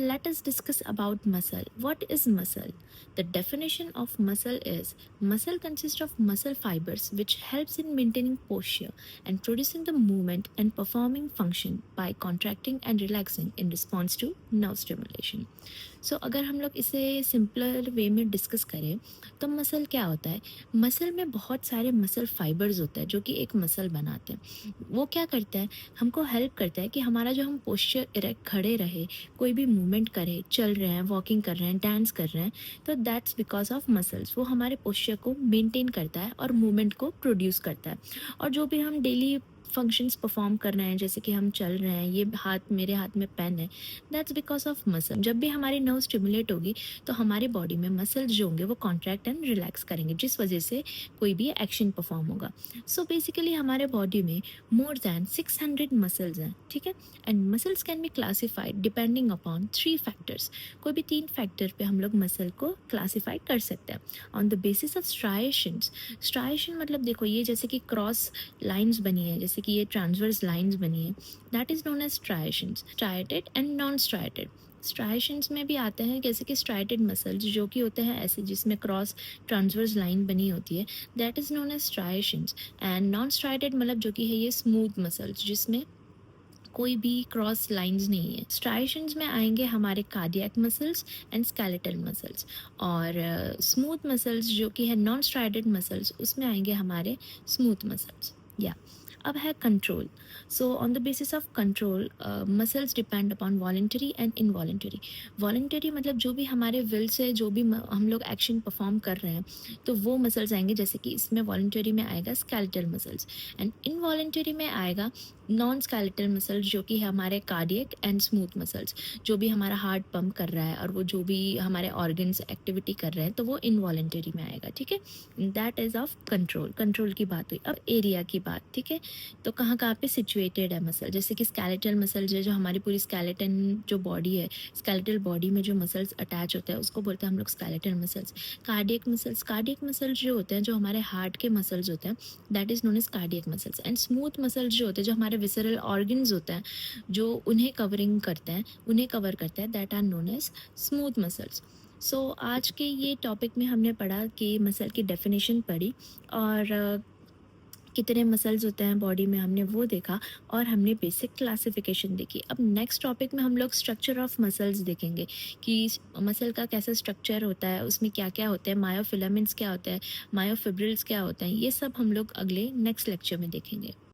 Let us discuss about muscle. What is muscle? The definition of muscle consists of muscle fibers which helps in maintaining posture and producing the movement and performing function by contracting and relaxing in response to nerve stimulation. सो अगर हम लोग इसे simpler way में discuss करें तो muscle क्या होता है? मसल में बहुत सारे मसल फाइबर्स होते हैं जो कि एक मसल बनाते हैं। वो क्या करता है? हमको हेल्प करता है कि हमारा जो हम पोस्चर इरेक्ट खड़े रहे, कोई भी मूवमेंट करें, चल रहे हैं, वॉकिंग कर रहे हैं, डांस कर रहे हैं, तो दैट्स बिकॉज ऑफ मसल्स। वो हमारे पोस्चर को मेंटेन करता है और मूवमेंट को प्रोड्यूस करता है। और जो भी हम डेली फंक्शंस परफॉर्म कर रहे हैं, जैसे कि हम चल रहे हैं, ये हाथ, मेरे हाथ में पेन है, दैट्स बिकॉज ऑफ मसल। जब भी हमारी नर्व स्टिमुलेट होगी तो हमारे बॉडी में मसल्स जो होंगे वो कॉन्ट्रैक्ट एंड रिलैक्स करेंगे, जिस वजह से कोई भी एक्शन परफॉर्म होगा। सो बेसिकली हमारे बॉडी में मोर देन 600 मसल्स हैं, ठीक है। And muscles can be classified depending upon 3 factors. कोई भी 3 फैक्टर पे हम लोग मसल को क्लासीफाई कर सकते हैं on the basis of striations. Striation मतलब देखो, ये जैसे कि क्रॉस लाइंस बनी है, जैसे कि ये ट्रांसवर्स लाइंस बनी है, that is known as striations. Striated and non striated. Striations में भी आते हैं, जैसे कि स्ट्राइटेड मसल्स जो कि होते हैं ऐसे जिसमें क्रॉस ट्रांसवर्स लाइन बनी होती है, that is known as striations. And non striated मतलब जो कि है ये स्मूथ मसल्स जिसमें कोई भी क्रॉस लाइंस नहीं है। स्ट्राइएशंस में आएंगे हमारे cardiac muscles and skeletal muscles. और स्मूथ मसल्स जो कि है नॉन स्ट्राइटेड मसल्स, उसमें आएंगे हमारे स्मूथ मसल्स। या अब है control. So on the basis of control muscles depend upon voluntary and involuntary. Voluntary मतलब जो भी हमारे विल से जो भी हम लोग एक्शन परफॉर्म कर रहे हैं, तो वो मसल्स आएंगे, जैसे कि इसमें वॉलेंटरी में आएगा स्केलेटल मसल्स एंड इनवॉलेंटरी में आएगा नॉन स्केलेटल मसल्स जो कि है हमारे कार्डियक एंड स्मूथ मसल्स। जो भी हमारा हार्ट पंप कर रहा है और वो जो भी हमारे ऑर्गन्स एक्टिविटी कर रहे हैं, तो वो इनवॉलेंटरी में आएगा, ठीक है। That is of control. Control की बात हुई। अब एरिया की बात, ठीक है। तो कहाँ कहाँ पे सिचुएटेड है मसल? जैसे कि स्केलेटल मसल्स है, जो हमारी पूरी स्केलेटन जो बॉडी है, स्केलेटल बॉडी में जो मसल्स अटैच होते हैं उसको बोलते हैं हम लोग skeletal muscles. Cardiac muscles, cardiac muscles जो होते हैं, जो हमारे हार्ट के मसल्स होते हैं, that is known as cardiac muscles. And smooth muscles जो होते हैं, जो हमारे विसरल ऑर्गन्स होते हैं, जो उन्हें कवरिंग करते हैं, उन्हें कवर करते हैं, that are known as smooth muscles. So आज के ये टॉपिक में हमने पढ़ा कि मसल की डेफिनेशन पढ़ी और कितने मसल्स होते हैं बॉडी में हमने वो देखा, और हमने बेसिक क्लासिफिकेशन देखी। अब नेक्स्ट टॉपिक में हम लोग स्ट्रक्चर ऑफ मसल्स देखेंगे कि मसल का कैसा स्ट्रक्चर होता है, उसमें क्या क्या होते हैं, मायोफिलामेंट्स क्या होते हैं, मायोफिब्रिल्स क्या होते हैं, ये सब हम लोग अगले नेक्स्ट लेक्चर में देखेंगे।